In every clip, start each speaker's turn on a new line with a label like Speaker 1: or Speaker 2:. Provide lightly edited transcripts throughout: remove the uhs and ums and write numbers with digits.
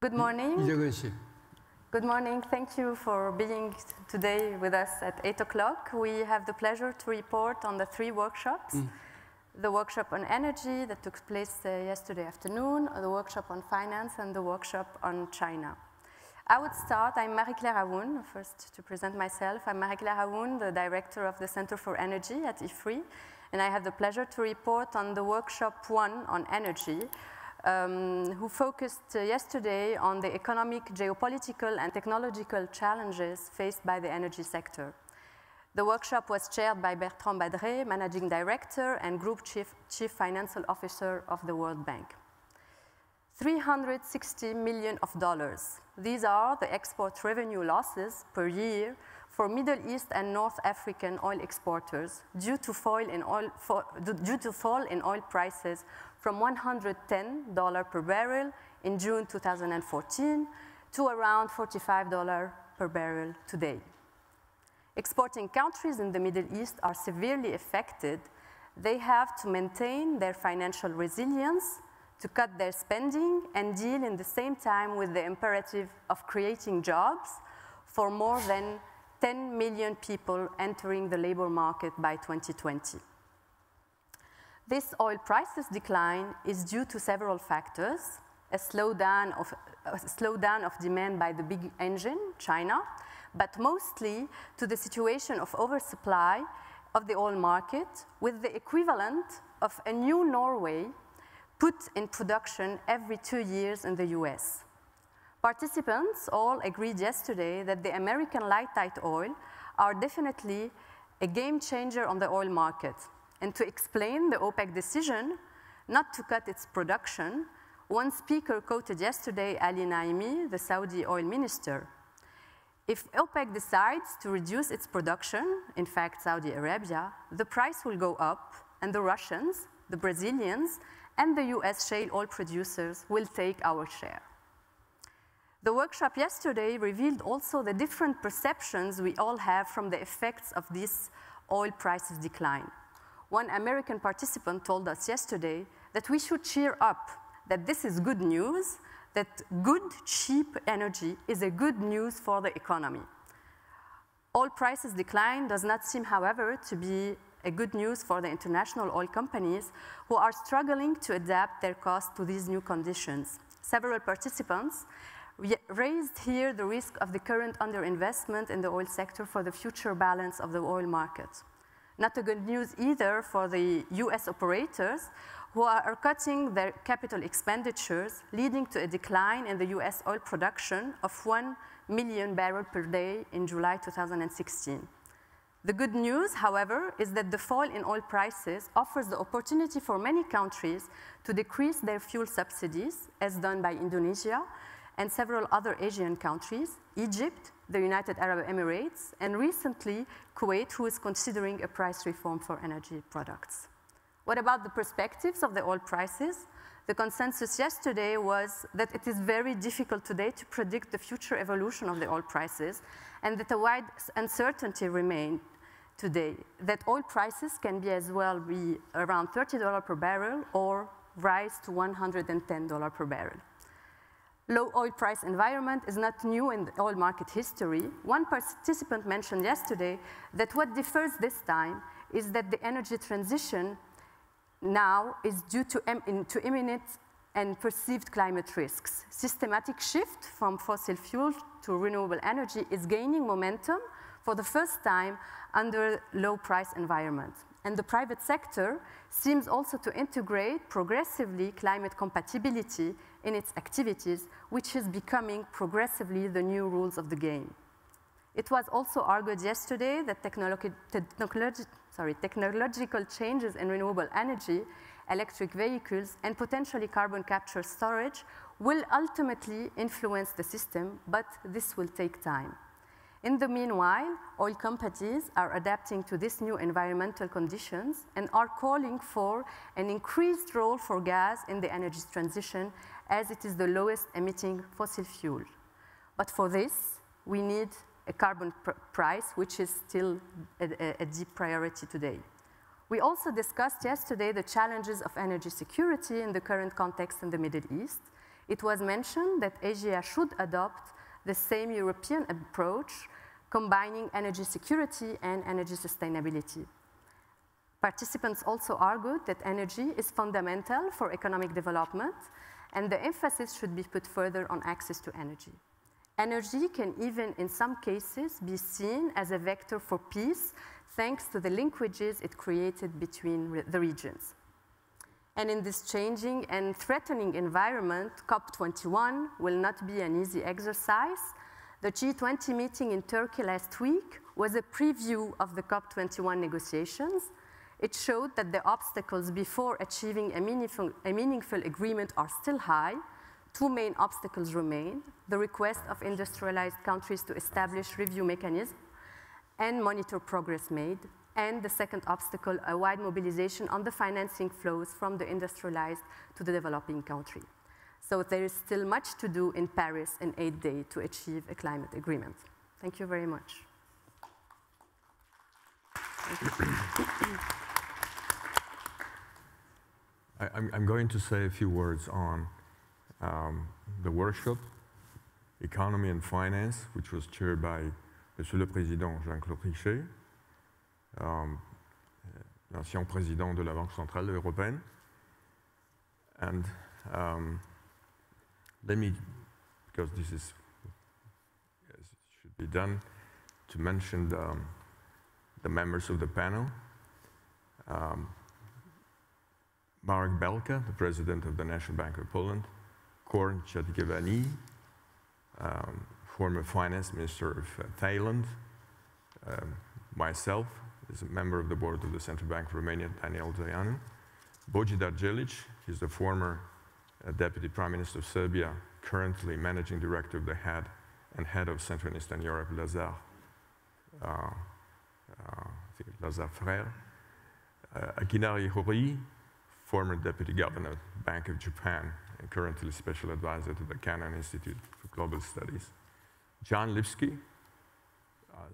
Speaker 1: Good morning.
Speaker 2: 이정은 씨.
Speaker 1: Good morning. Thank you for being today with us at 8 o'clock. We have the pleasure to report on the 3 workshops. The workshop on energy that took place yesterday afternoon, the workshop on finance, and the workshop on China. I would start. I'm Marie-Claire Aoun. First, to present myself, I'm Marie-Claire Aoun, the director of the Center for Energy at IFRI, and I have the pleasure to report on the workshop 1 on energy, who focused yesterday on the economic, geopolitical, and technological challenges faced by the energy sector. The workshop was chaired by Bertrand Badré, Managing Director and Group Chief Financial Officer of the World Bank. $360 million. These are the export revenue losses per year for Middle East and North African oil exporters due to fall in oil prices from $110 per barrel in June 2014 to around $45 per barrel today. Exporting countries in the Middle East are severely affected. They have to maintain their financial resilience, to cut their spending, and deal in the same time with the imperative of creating jobs for more than 10 million people entering the labor market by 2020. This oil prices decline is due to several factors: a slowdown of demand by the big engine, China, but mostly to the situation of oversupply of the oil market, with the equivalent of a new Norway put in production every 2 years in the US. Participants all agreed yesterday that the American light tight oil are definitely a game changer on the oil market. And to explain the OPEC decision not to cut its production, one speaker quoted yesterday Ali Naimi, the Saudi oil minister. If OPEC decides to reduce its production, in fact Saudi Arabia, the price will go up, and the Russians, the Brazilians, and the US shale oil producers will take our share. The workshop yesterday revealed also the different perceptions we all have from the effects of this oil prices decline. One American participant told us yesterday that we should cheer up, that this is good news, that good, cheap energy is a good news for the economy. Oil prices decline does not seem, however, to be a good news for the international oil companies who are struggling to adapt their costs to these new conditions. Several participants raised here the risk of the current underinvestment in the oil sector for the future balance of the oil market. Not a good news either for the US operators who are cutting their capital expenditures, leading to a decline in the US oil production of 1 million barrels per day in July 2016. The good news, however, is that the fall in oil prices offers the opportunity for many countries to decrease their fuel subsidies, as done by Indonesia and several other Asian countries, Egypt, the United Arab Emirates, and recently Kuwait, who is considering a price reform for energy products. What about the perspectives of the oil prices? The consensus yesterday was that it is very difficult today to predict the future evolution of the oil prices, and that a wide uncertainty remains today, that oil prices can be as well be around $30 per barrel or rise to $110 per barrel. Low oil price environment is not new in the oil market history. One participant mentioned yesterday that what differs this time is that the energy transition now is due to imminent and perceived climate risks. Systematic shift from fossil fuel to renewable energy is gaining momentum for the first time under low price environment. And the private sector seems also to integrate progressively climate compatibility in its activities, which is becoming progressively the new rules of the game. It was also argued yesterday that technological changes in renewable energy, electric vehicles, and potentially carbon capture storage will ultimately influence the system, but this will take time. In the meanwhile, oil companies are adapting to these new environmental conditions and are calling for an increased role for gas in the energy transition, as it is the lowest emitting fossil fuel. But for this, we need a carbon price, which is still a deep priority today. We also discussed yesterday the challenges of energy security in the current context in the Middle East. It was mentioned that Asia should adopt the same European approach, combining energy security and energy sustainability. Participants also argued that energy is fundamental for economic development, and the emphasis should be put further on access to energy. Energy can even, in some cases, be seen as a vector for peace, thanks to the linkages it created between the regions. And in this changing and threatening environment, COP21 will not be an easy exercise. The G20 meeting in Turkey last week was a preview of the COP21 negotiations. It showed that the obstacles before achieving a meaningful agreement are still high. Two main obstacles remain: the request of industrialized countries to establish review mechanisms and monitor progress made, and the second obstacle, a wide mobilization on the financing flows from the industrialized to the developing country. So there is still much to do in Paris in 8 days to achieve a climate agreement. Thank you very much.
Speaker 2: I'm going to say a few words on the workshop, Economy and Finance, which was chaired by Monsieur le Président Jean-Claude Trichet, l'ancien président de la Banque Centrale Européenne. And let me, because this is, yes, it should be done, to mention the members of the panel. Marek Belka, the President of the National Bank of Poland, Korn Chatigievani, former Finance Minister of Thailand, myself, as a member of the board of the Central Bank of Romania, Daniel Zajanu, Božidar Đelić, he's the former Deputy Prime Minister of Serbia, currently Managing Director of the head of Central and Eastern Europe, Lazare Frère, Akinari Hori, former Deputy Governor of the Bank of Japan, and currently Special Advisor to the Cannon Institute for Global Studies, John Lipsky,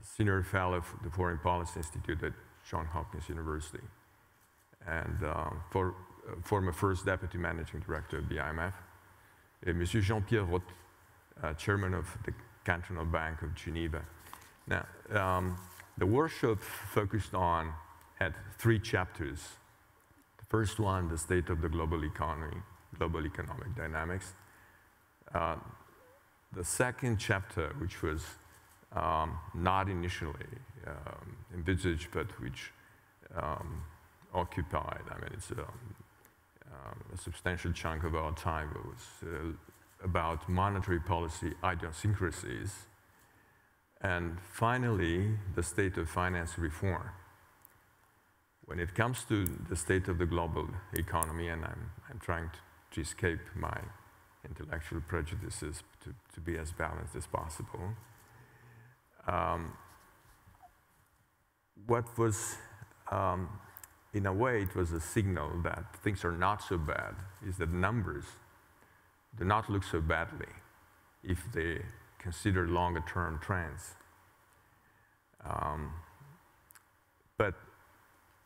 Speaker 2: Senior Fellow of the Foreign Policy Institute at Johns Hopkins University, and former First Deputy Managing Director of the IMF, Monsieur Jean-Pierre Roth, Chairman of the Cantonal Bank of Geneva. Now, the workshop focused on, had 3 chapters. The first one, the state of the global economy, global economic dynamics. The second chapter, which was not initially envisaged, but which occupied, I mean, it's a substantial chunk of our time. It was about monetary policy idiosyncrasies. And finally, the state of finance reform. When it comes to the state of the global economy, and I'm trying to escape my intellectual prejudices to be as balanced as possible, what was, in a way, it was a signal that things are not so bad, is that numbers do not look so badly if they consider longer-term trends. But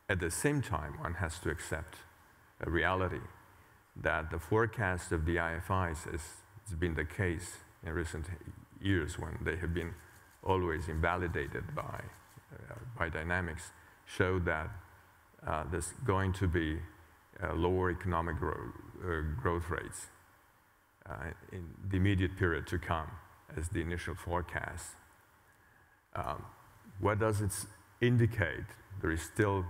Speaker 2: at the same time, one has to accept a reality that the forecast of the IFIs, as has been the case in recent years when they have been always invalidated by dynamics, show that there's going to be lower economic growth rates in the immediate period to come as the initial forecast. What does it indicate? There is still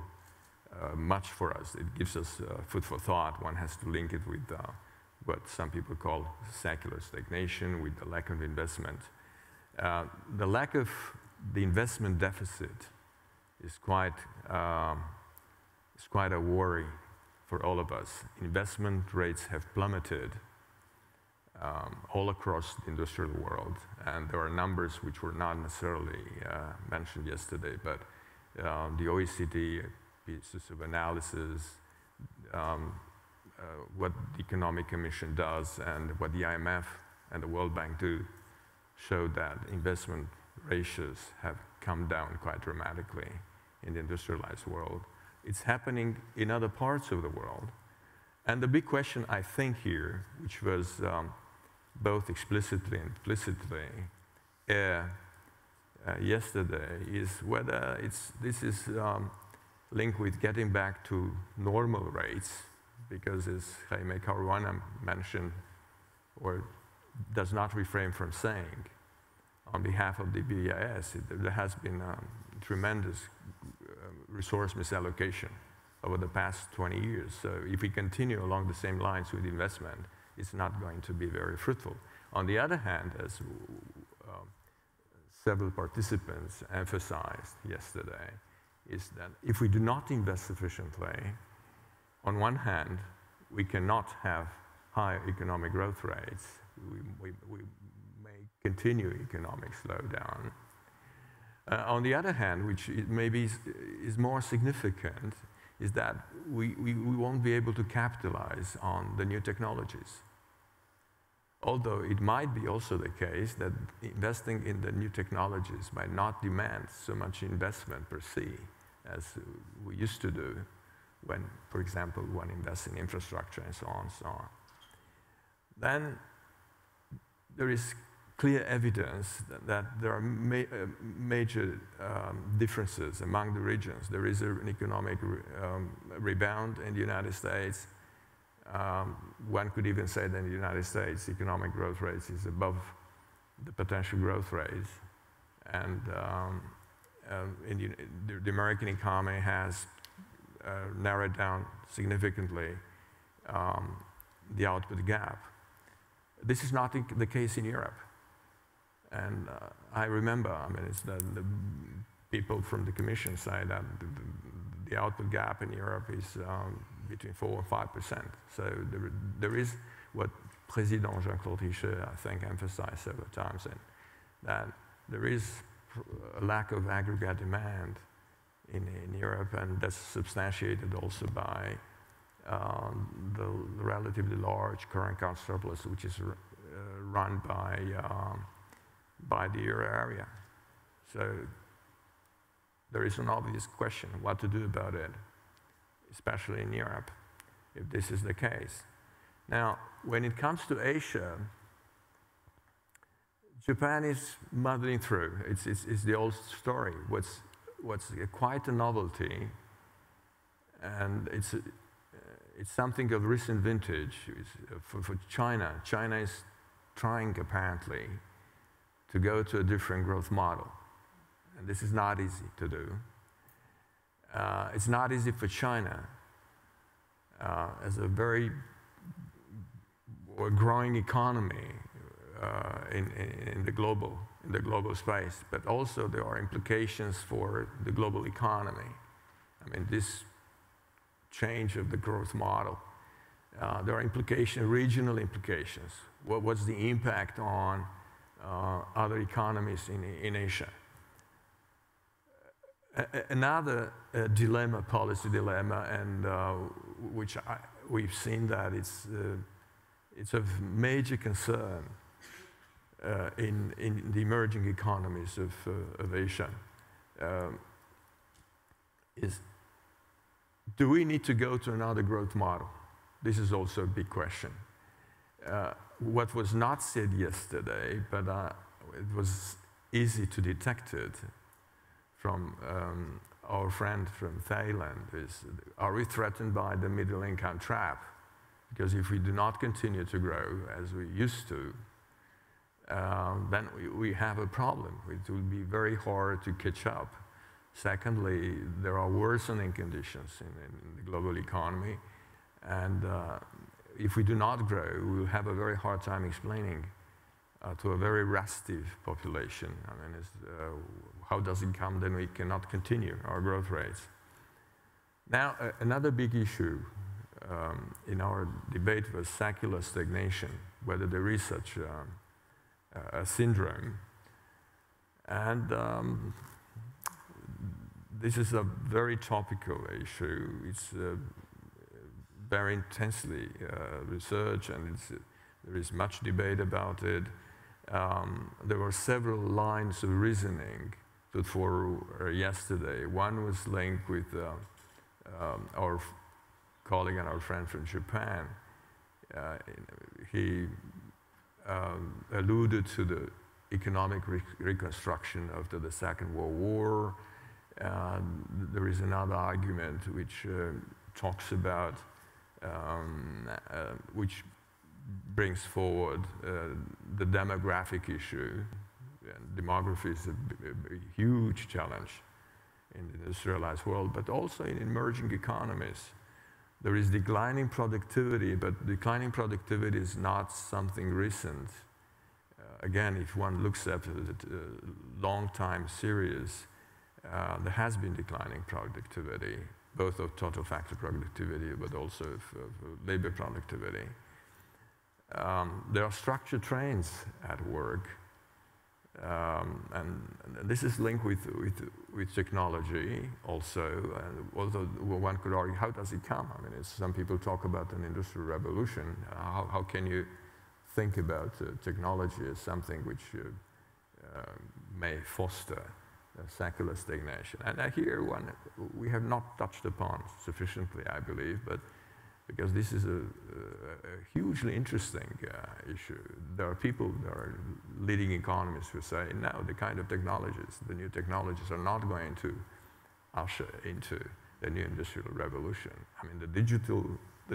Speaker 2: much for us. It gives us food for thought. One has to link it with what some people call secular stagnation, with the lack of investment. The lack of the investment deficit is quite a worry for all of us. Investment rates have plummeted all across the industrial world, and there are numbers which were not necessarily mentioned yesterday, but the OECD pieces of analysis, what the Economic Commission does, and what the IMF and the World Bank do, show that investment ratios have come down quite dramatically in the industrialized world. It's happening in other parts of the world. And the big question, I think, here, which was both explicitly and implicitly yesterday is whether this is linked with getting back to normal rates, because as Jaime Caruana mentioned, or does not refrain from saying, on behalf of the BIS, there has been tremendous resource misallocation over the past 20 years. So if we continue along the same lines with investment, it's not going to be very fruitful. On the other hand, as several participants emphasized yesterday, is that if we do not invest sufficiently, on one hand, we cannot have higher economic growth rates. We may continue economic slowdown. On the other hand, which maybe is more significant, is that we won't be able to capitalize on the new technologies. Although it might be also the case that investing in the new technologies might not demand so much investment per se as we used to do when, for example, one invests in infrastructure and so on and so on. Then there is clear evidence that there are major differences among the regions. There is an economic rebound in the United States. One could even say that in the United States, economic growth rates is above the potential growth rates. And the American economy has narrowed down significantly the output gap. This is not the case in Europe. And I remember, I mean, it's the people from the Commission say that the output gap in Europe is between 4 and 5%. So there is what President Jean-Claude Trichet, I think, emphasized several times, that there is a lack of aggregate demand in Europe, and that's substantiated also by the relatively large current account surplus, which is run by the euro area. So there is an obvious question what to do about it, especially in Europe, if this is the case. Now, when it comes to Asia, Japan is muddling through. It's the old story. What's quite a novelty, and it's something of recent vintage for China. China is trying, apparently, to go to a different growth model. And this is not easy to do. It's not easy for China as a very growing economy in the global space, but also there are implications for the global economy. I mean, this change of the growth model, there are regional implications. What's the impact on other economies in Asia? Another policy dilemma, and which we've seen that it's of major concern in the emerging economies of Asia, is, do we need to go to another growth model? This is also a big question. What was not said yesterday, but it was easy to detect it from our friend from Thailand, is, are we threatened by the middle income trap? Because if we do not continue to grow as we used to, then we have a problem. It will be very hard to catch up. Secondly, there are worsening conditions in the global economy, and if we do not grow, we will have a very hard time explaining to a very restive population. I mean, how does it come? Then we cannot continue our growth rates. Now, another big issue in our debate was secular stagnation, whether there is such a syndrome. And this is a very topical issue. It's very intensely researched, and there is much debate about it. There were several lines of reasoning put forward yesterday. One was linked with our colleague and our friend from Japan. He alluded to the economic reconstruction after the Second World War. There is another argument which talks about, which brings forward the demographic issue. And demography is a huge challenge in the industrialized world, but also in emerging economies. There is declining productivity, but declining productivity is not something recent. Again, if one looks at the long time series, there has been declining productivity, both of total factor productivity, but also of labor productivity. There are structured trends at work, and this is linked with technology also. And although one could argue, how does it come? I mean, some people talk about an industrial revolution. How can you think about technology as something which may foster secular stagnation? And here we have not touched upon sufficiently, I believe, but because this is a hugely interesting issue. There are people, there are leading economists who say, no, the kind of technologies, the new technologies are not going to usher into a new industrial revolution. I mean, the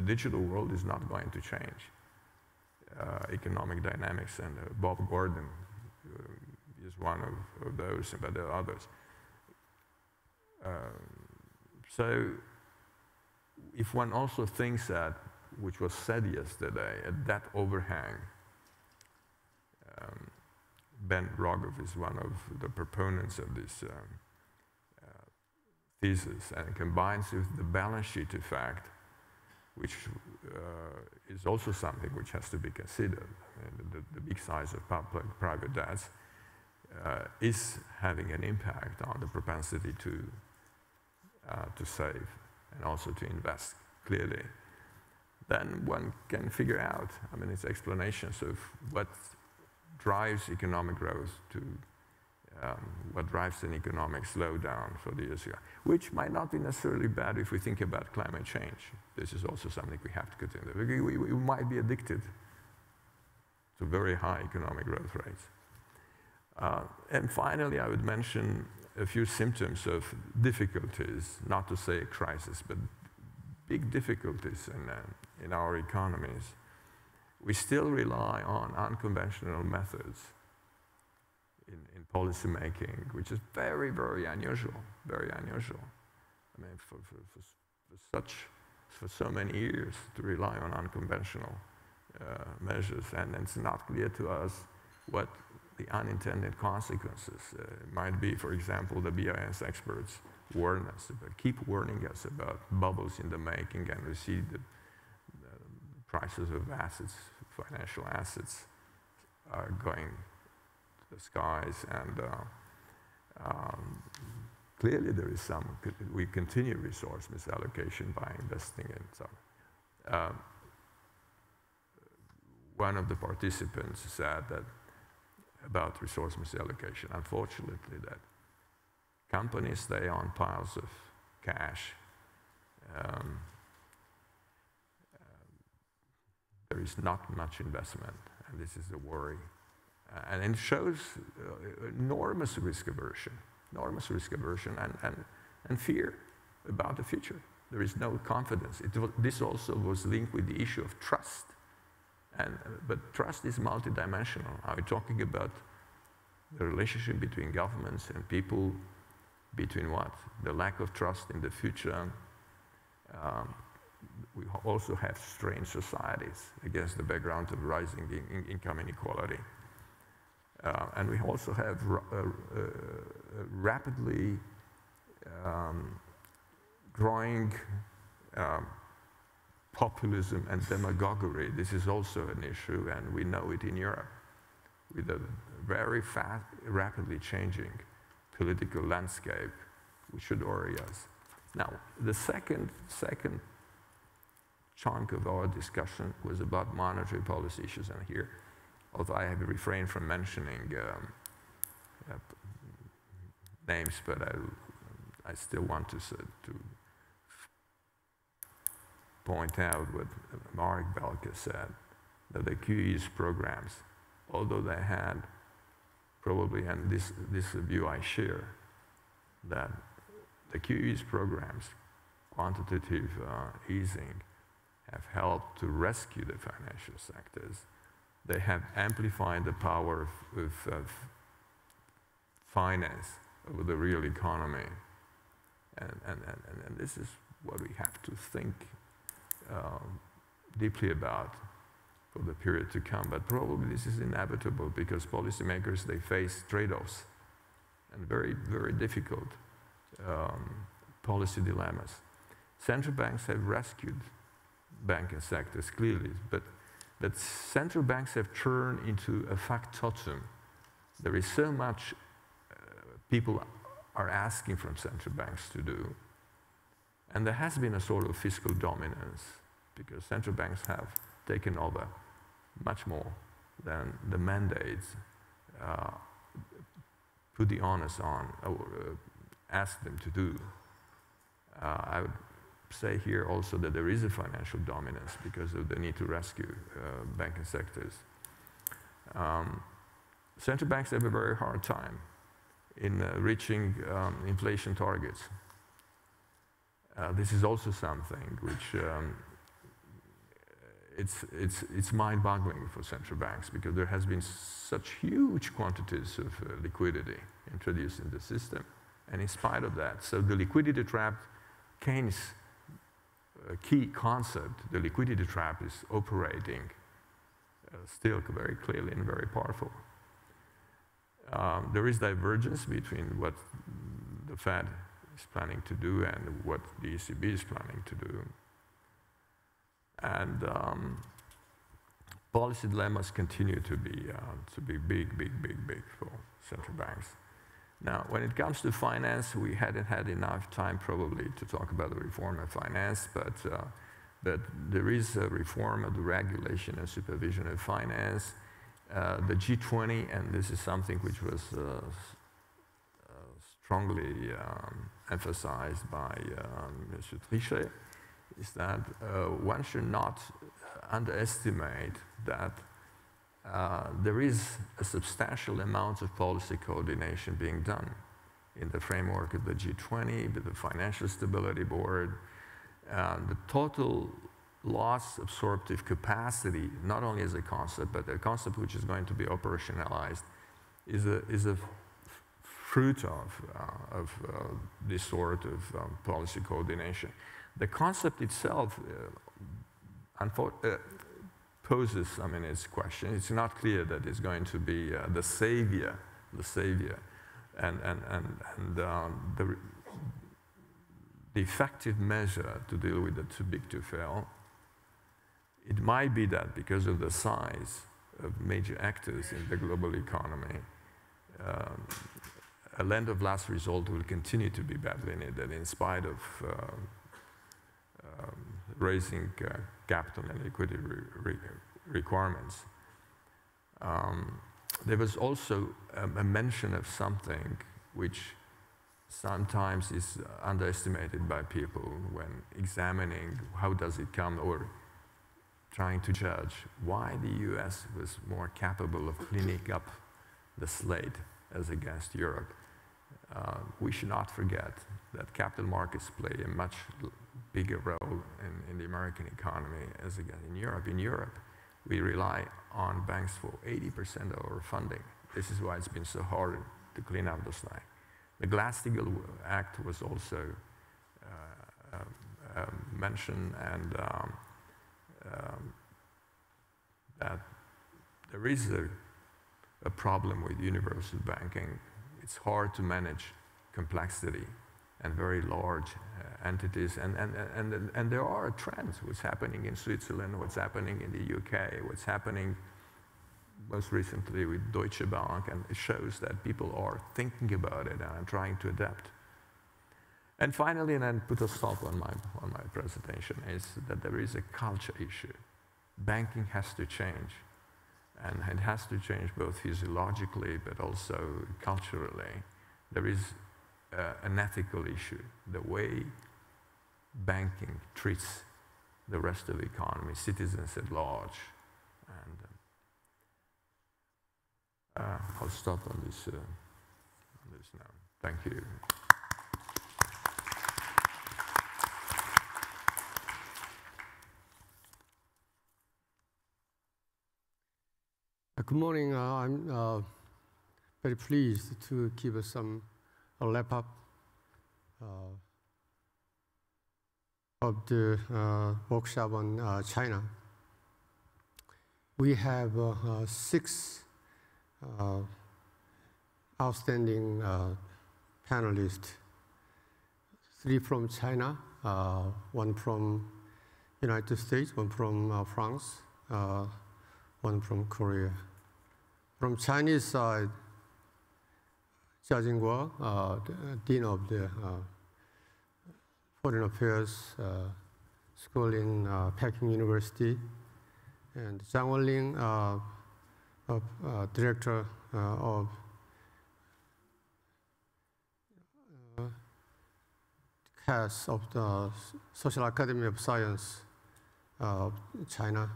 Speaker 2: digital world is not going to change economic dynamics, and Bob Gordon is one of those, but there are others. So if one also thinks that, which was said yesterday, at that overhang, Ben Rogoff is one of the proponents of this thesis, and combines with the balance sheet effect, which is also something which has to be considered. The big size of public-private debts is having an impact on the propensity to save and also to invest, clearly. Then one can figure out, I mean, it's explanations of what drives economic growth to what drives an economic slowdown for the years ago, which might not be necessarily bad if we think about climate change. This is also something we have to consider. We might be addicted to very high economic growth rates. And finally, I would mention a few symptoms of difficulties, not to say a crisis, but big difficulties in our economies. We still rely on unconventional methods in policy making, which is very, very unusual, very unusual. I mean, for so many years to rely on unconventional measures, and it's not clear to us what the unintended consequences might be. For example, the BIS experts warn us, keep warning us about bubbles in the making, and we see the prices of assets, financial assets, are going to the skies, and clearly there is we continue resource misallocation by investing in some. One of the participants said that about resource misallocation, unfortunately, that companies stay on piles of cash. There is not much investment, and this is the worry. And it shows enormous risk aversion and fear about the future. There is no confidence. This also was linked with the issue of trust. But trust is multidimensional. Are we talking about the relationship between governments and people, between what? The lack of trust in the future. We also have strained societies against the background of rising income inequality. And we also have rapidly growing populism and demagoguery. This is also an issue, and we know it in Europe, with a very fast, rapidly changing political landscape, which should worry us. Now, the second chunk of our discussion was about monetary policy issues, and here, although I have refrained from mentioning names, but I still want to point out what Marek Belka said, that the QE's programs although they had probably, and this view I share, that the QE's programs, quantitative easing, have helped to rescue the financial sectors. They have amplified the power of finance over the real economy. And this is what we have to think deeply about for the period to come. But probably this is inevitable because policymakers, they face trade-offs and very, very difficult policy dilemmas. Central banks have rescued banking sectors, clearly, but central banks have turned into a factotum. There is so much people are asking from central banks to do. And there has been a sort of fiscal dominance because central banks have taken over much more than the mandates put the onus on or ask them to do. I would say here also that there is a financial dominance because of the need to rescue banking sectors. Central banks have a very hard time in reaching inflation targets. This is also something which it's mind-boggling for central banks because there has been such huge quantities of liquidity introduced in the system, and in spite of that, so the liquidity trap, Keynes' key concept, the liquidity trap is operating still very clearly and very powerful. There is divergence between what the Fed is planning to do and what the ECB is planning to do. And policy dilemmas continue to be big for central banks. Now, when it comes to finance, we hadn't had enough time probably to talk about the reform of finance, but there is a reform of the regulation and supervision of finance. The G20, and this is something which was strongly emphasized by Mr. Trichet, is that one should not underestimate that there is a substantial amount of policy coordination being done in the framework of the G20, with the Financial Stability Board. The total loss absorptive capacity, not only as a concept, but a concept which is going to be operationalized, is a fruit of this sort of policy coordination. The concept itself poses, its question. It's not clear that it's going to be the savior, and the effective measure to deal with the too big to fail. It might be that because of the size of major actors in the global economy, a lend of last resort will continue to be badly needed in spite of raising capital and liquidity requirements. There was also a mention of something which sometimes is underestimated by people when examining how does it come or trying to judge why the US was more capable of cleaning up the slate as against Europe. We should not forget that capital markets play a much bigger role in the American economy as against in Europe. In Europe, we rely on banks for 80% of our funding. This is why it's been so hard to clean up the slate. The Glass-Steagall Act was also mentioned, and that there is a problem with universal banking. It's hard to manage complexity and very large entities, and there are trends. What's happening in Switzerland, what's happening in the UK, what's happening most recently with Deutsche Bank, and it shows that people are thinking about it and are trying to adapt. And finally, and then put a stop on my presentation, is that there is a culture issue. Banking has to change, and it has to change both physiologically but also culturally. There is an ethical issue, the way banking treats the rest of the economy, citizens at large. And I'll stop on this now. Thank you.
Speaker 3: Good morning. I'm very pleased to give some wrap-up of the workshop on China. We have 6 outstanding panelists, 3 from China, 1 from United States, 1 from France, 1 from Korea. From Chinese side, Jia Jingguo, the Dean of the Foreign Affairs School in Peking University, and Zhang Wenling, Director of CAS of the Social Academy of Science of China,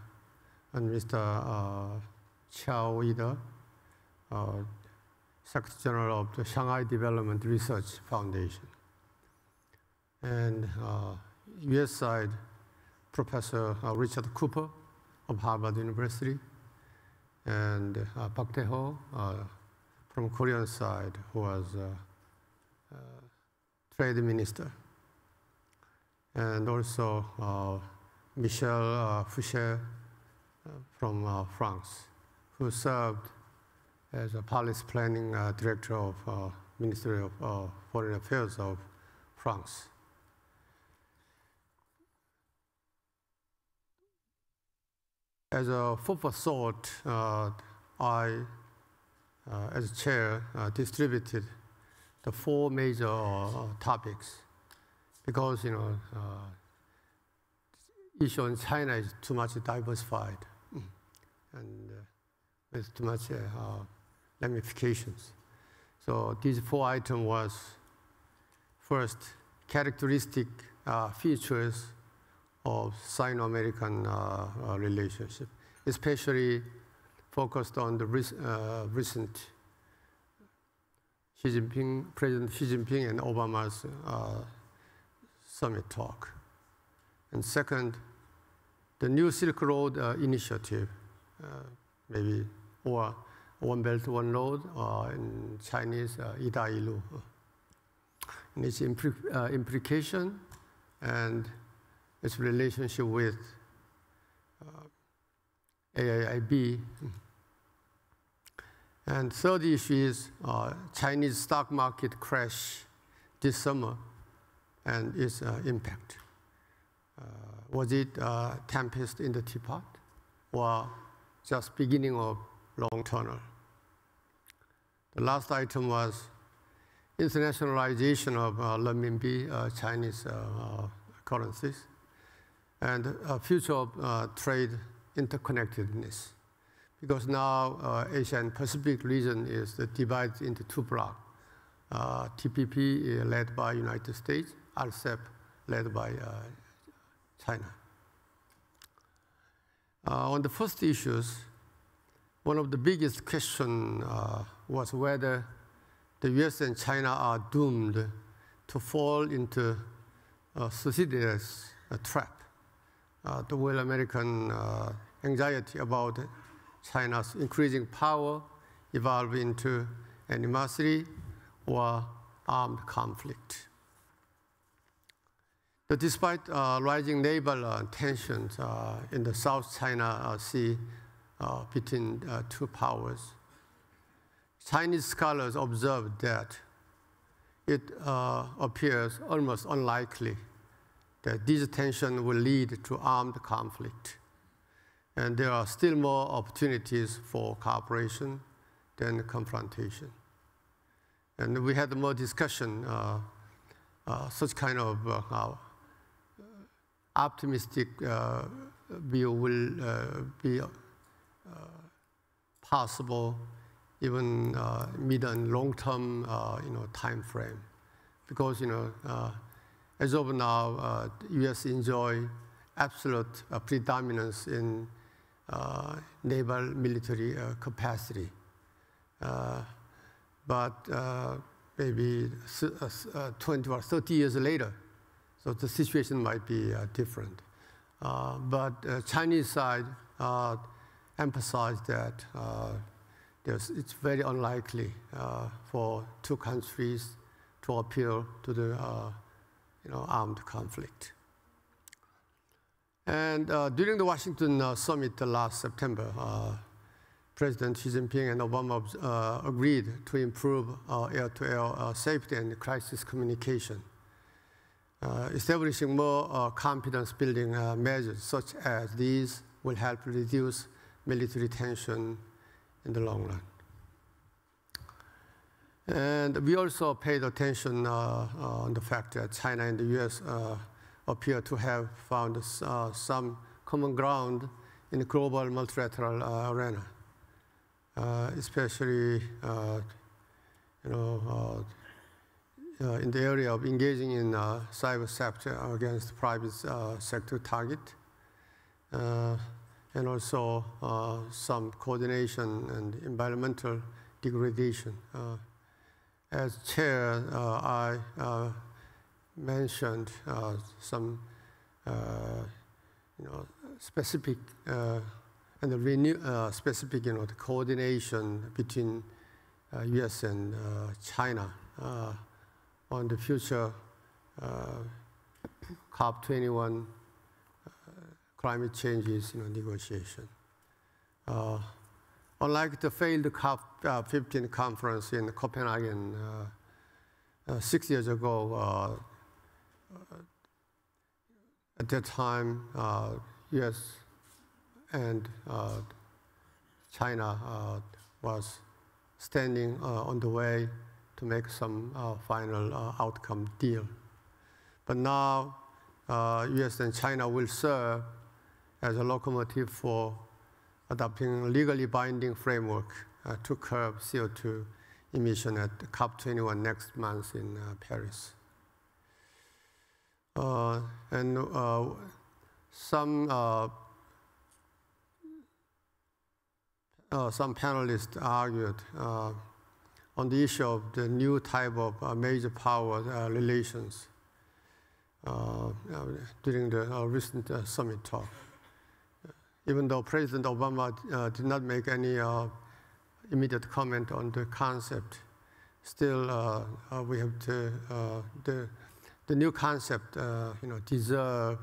Speaker 3: and Mr. Qiao Yide, Secretary General of the Shanghai Development Research Foundation. And US side, Professor Richard Cooper of Harvard University, and Park Tae-ho from Korean side, who was Trade Minister. And also Michel Fouché from France, who served as a policy planning director of Ministry of Foreign Affairs of France. As a food for thought, I, as chair, distributed the 4 major topics, because issue in China is too much diversified and with too much ramifications. So these 4 items was, first, characteristic features of Sino-American relationship, especially focused on the recent President Xi Jinping and Obama's summit talk. And second, the New Silk Road initiative, maybe, or One Belt, One Road, in Chinese, 一带一路, and its implication and its relationship with AIIB. And third issue is Chinese stock market crash this summer and its impact. Was it tempest in the teapot, or just beginning of long tunnel? The last item was internationalization of renminbi, Chinese currencies, and future of trade interconnectedness. Because now Asia and Pacific region is divided into 2 blocks. TPP led by United States, RCEP led by China. On the first issues, one of the biggest questions was whether the US and China are doomed to fall into a Thucydides trap. The whole American anxiety about China's increasing power evolve into animosity or armed conflict. But despite rising naval tensions in the South China Sea between 2 powers, Chinese scholars observed that it appears almost unlikely that this tension will lead to armed conflict. And there are still more opportunities for cooperation than confrontation. And we had more discussion, such kind of optimistic view will be possible even mid and long-term time frame. Because as of now, US enjoy absolute predominance in naval military capacity. but maybe 20 or 30 years later, so the situation might be different. But Chinese side emphasized that it's very unlikely for two countries to appeal to the armed conflict. And during the Washington summit last September, President Xi Jinping and Obama agreed to improve air-to-air safety and crisis communication, establishing more confidence-building measures such as these will help reduce military tension in the long run. And we also paid attention on the fact that China and the US appear to have found some common ground in the global multilateral arena, especially in the area of engaging in cyber sector against private sector target, and also some coordination and environmental degradation. As chair, I mentioned some specific and the specific the coordination between US and China on the future COP21 climate changes negotiation. Unlike the failed COP15 conference in Copenhagen 6 years ago, at that time, US and China was standing on the way to make some final outcome deal. But now, US and China will serve as a locomotive for adopting legally binding framework to curb CO2 emission at COP21 next month in Paris. And some panelists argued on the issue of the new type of major power relations during the recent summit talk. Even though President Obama did not make any immediate comment on the concept, still we have to, the new concept deserve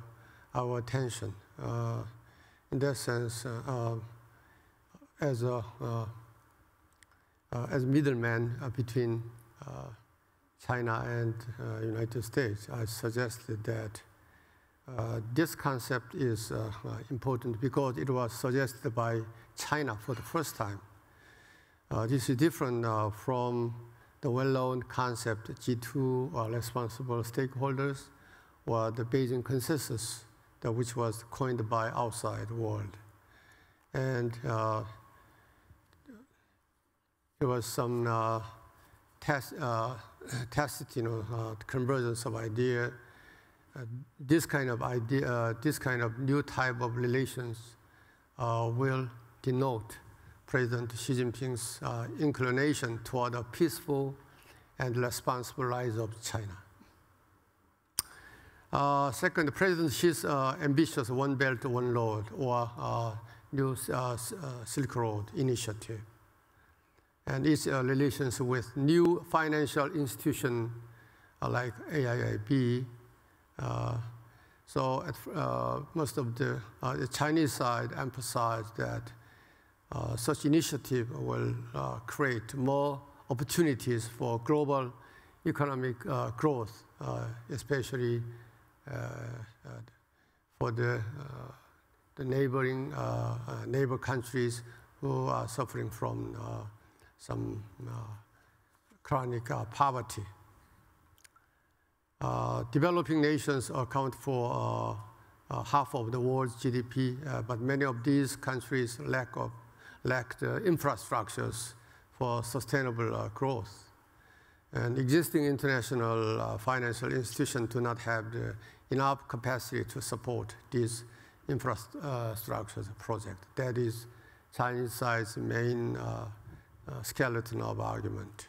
Speaker 3: our attention. In that sense, as middleman between China and United States, I suggested that this concept is important because it was suggested by China for the first time. This is different from the well-known concept G2, or responsible stakeholders, or the Beijing Consensus, which was coined by outside world. And there was some tacit, convergence of idea. This kind of new type of relations will denote President Xi Jinping's inclination toward a peaceful and responsible rise of China. Second, President Xi's ambitious One Belt, One Road, or New Silk Road initiative, and its relations with new financial institutions like AIIB. So most of the Chinese side emphasized that such initiative will create more opportunities for global economic growth, especially for the neighboring neighbor countries who are suffering from some chronic poverty. Developing nations account for half of the world's GDP, but many of these countries lack the infrastructures for sustainable growth. And existing international financial institutions do not have enough capacity to support these infrastructure projects. That is Chinese side's main skeleton of argument.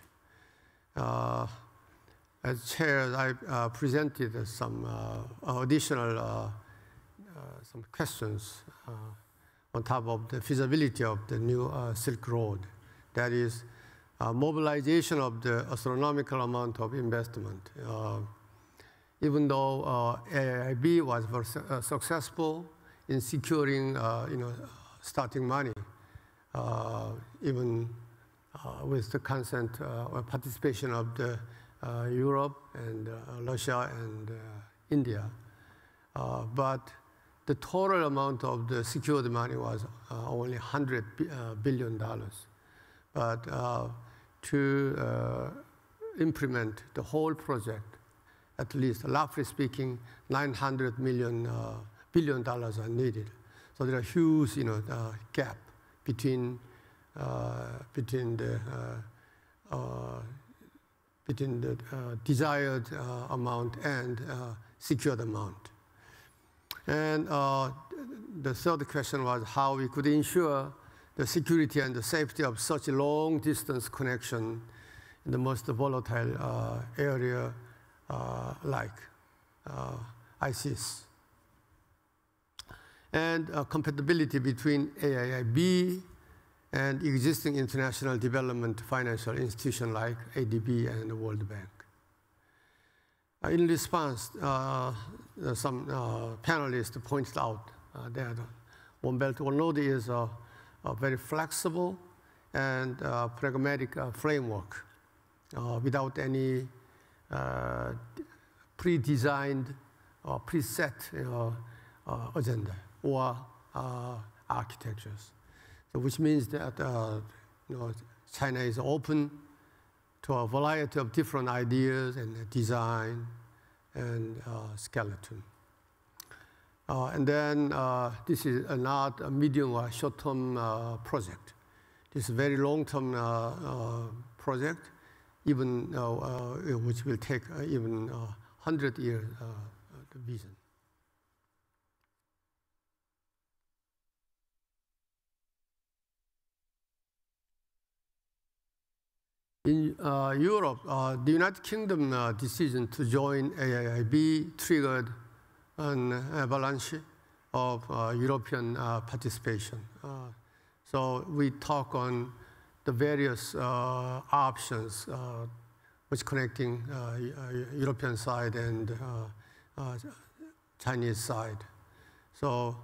Speaker 3: As chair, I presented some additional some questions on top of the feasibility of the new Silk Road. That is, mobilization of the astronomical amount of investment. Even though AIIB was very successful in securing, starting money, even with the consent or participation of the Europe and Russia and India. But the total amount of the secured money was only $100 billion. But to implement the whole project, at least roughly speaking, $900 billion are needed. So there are huge gap between the desired amount and secured amount. And the third question was how we could ensure the security and the safety of such a long-distance connection in the most volatile area like ISIS. And compatibility between AIIB and existing international development financial institutions like ADB and the World Bank. In response, some panelists pointed out that One Belt, One Road is a very flexible and pragmatic framework without any pre-designed or preset agenda or architectures. So which means that China is open to a variety of different ideas and design and skeleton. And then this is not a medium or short-term project. This is a very long-term project, even which will take even 100 years vision. In Europe, the United Kingdom decision to join AIIB triggered an avalanche of European participation. So we talk on the various options which connecting European side and Chinese side. So,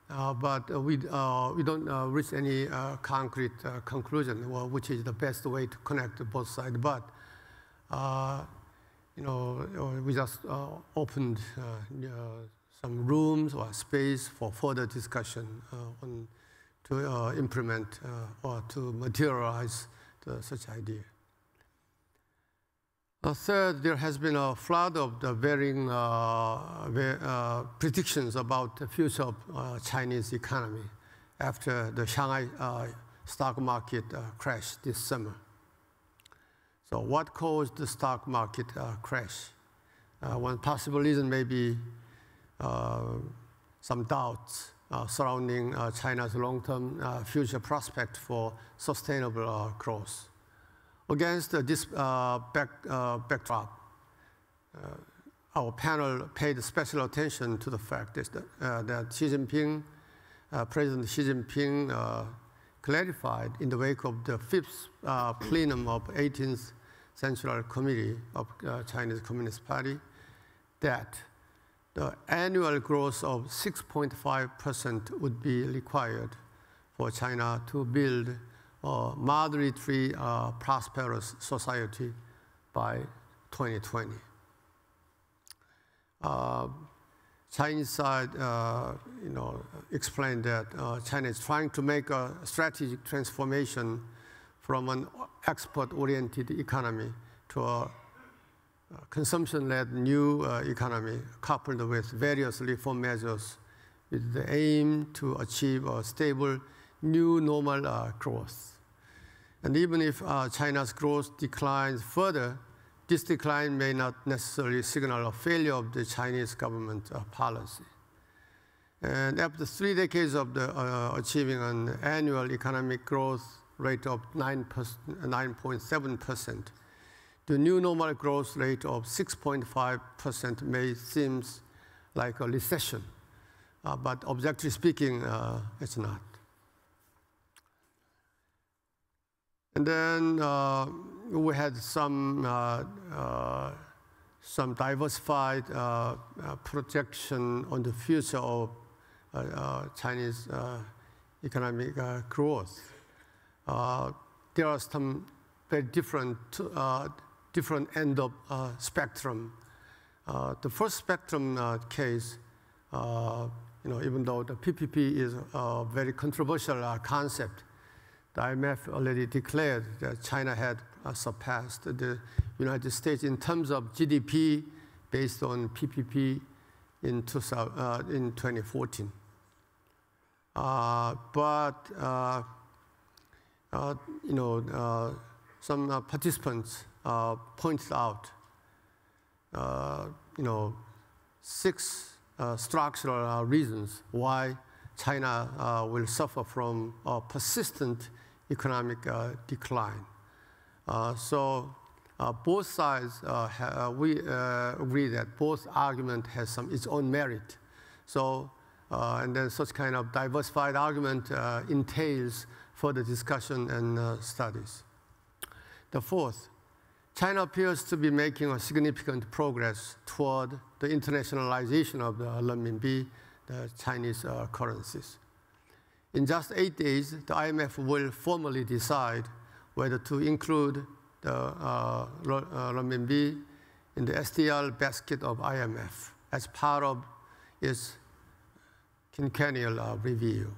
Speaker 3: but we don't reach any concrete conclusion, which is the best way to connect both sides. But we just opened some rooms or space for further discussion to implement or to materialize such idea. Third, there has been a flood of the varying predictions about the future of Chinese economy after the Shanghai stock market crash this summer. So what caused the stock market crash? One possible reason may be some doubts surrounding China's long-term future prospect for sustainable growth. Against this backdrop, our panel paid special attention to the fact that Xi Jinping, President Xi Jinping clarified in the wake of the 5th plenum of 18th Central Committee of Chinese Communist Party that the annual growth of 6.5% would be required for China to build a moderately prosperous society by 2020. Chinese side, explained that China is trying to make a strategic transformation from an export-oriented economy to a consumption-led new economy, coupled with various reform measures with the aim to achieve a stable new normal growth. And even if China's growth declines further, this decline may not necessarily signal a failure of the Chinese government policy. And after 3 decades of achieving an annual economic growth rate of 9.7%. The new normal growth rate of 6.5% may seem like a recession, but objectively speaking, it's not. And then we had some diversified projection on the future of Chinese economic growth. There are some very different end of spectrum. The first spectrum case, even though the PPP is a very controversial concept, the IMF already declared that China had surpassed the United States in terms of GDP based on PPP in 2014. Some participants pointed out, 6 structural reasons why China will suffer from a persistent economic decline. Both sides, we agree that both argument has its own merit. And then such kind of diversified argument entails further discussion and studies. The fourth, China appears to be making a significant progress toward the internationalization of the renminbi, the Chinese currencies. In just 8 days, the IMF will formally decide whether to include the renminbi in the SDR basket of IMF as part of its quinquennial review.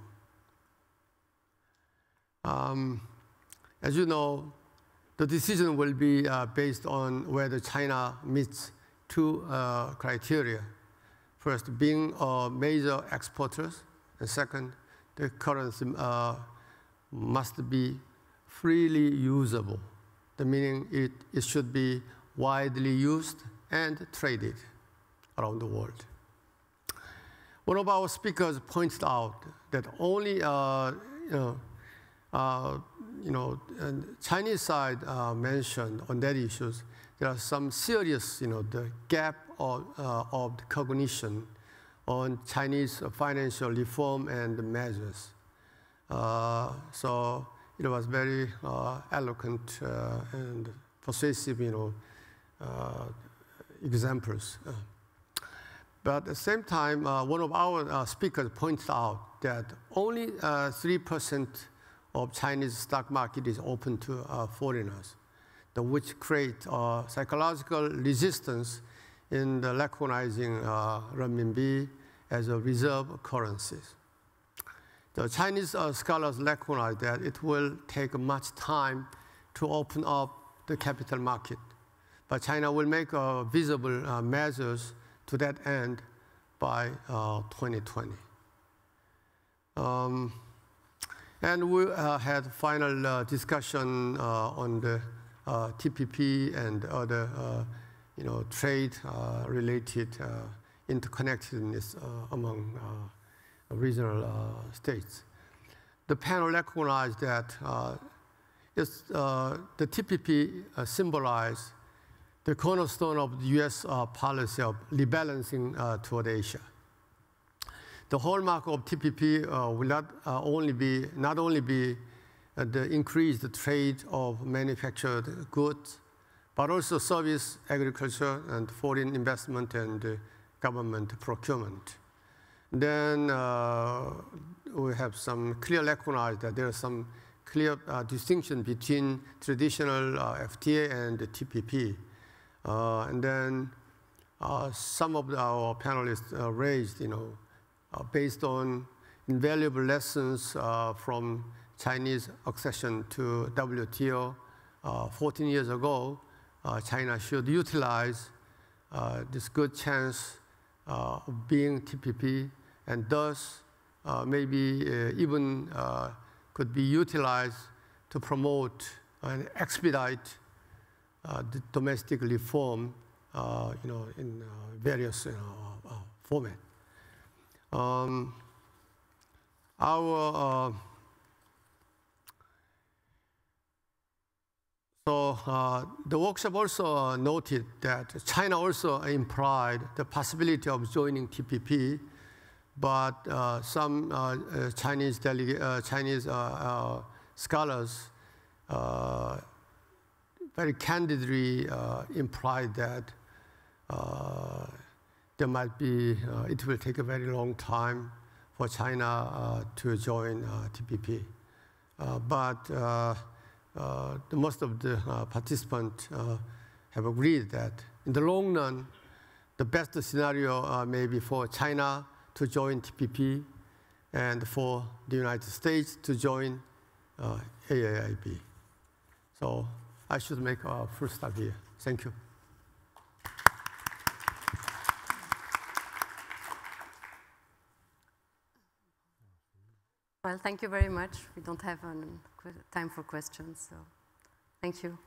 Speaker 3: As you know, the decision will be based on whether China meets 2 criteria. First, being a major exporter, and second, the currency must be freely usable. The meaning it should be widely used and traded around the world. One of our speakers pointed out that only Chinese side mentioned on that issues, there are some serious, the gap of the cognition on Chinese financial reform and measures. So it was very eloquent and persuasive, examples. But at the same time, one of our speakers pointed out that only 3% of Chinese stock market is open to foreigners, which create psychological resistance in the recognizing renminbi as a reserve currency. The Chinese scholars recognize that it will take much time to open up the capital market, but China will make visible measures to that end by 2020. And we had final discussion on the TPP and other trade-related interconnectedness among regional states. The panel recognized that the TPP symbolized the cornerstone of the US policy of rebalancing toward Asia. The hallmark of TPP will not only be the increased trade of manufactured goods, but also service, agriculture, and foreign investment and government procurement. Then we have some clear recognize that there is some clear distinction between traditional FTA and the TPP. And then some of our panelists raised, based on invaluable lessons from Chinese accession to WTO 14 years ago, China should utilize this good chance of being TPP, and thus maybe even could be utilized to promote and expedite the domestic reform, in various formats. So the workshop also noted that China also implied the possibility of joining TPP, but some Chinese scholars very candidly implied that there might be, it will take a very long time for China to join TPP. But most of the participants have agreed that in the long run, the best scenario may be for China to join TPP and for the United States to join AAIB. So I should make a full stop here. Thank you.
Speaker 1: Well, thank you very much. We don't have time for questions, so thank you.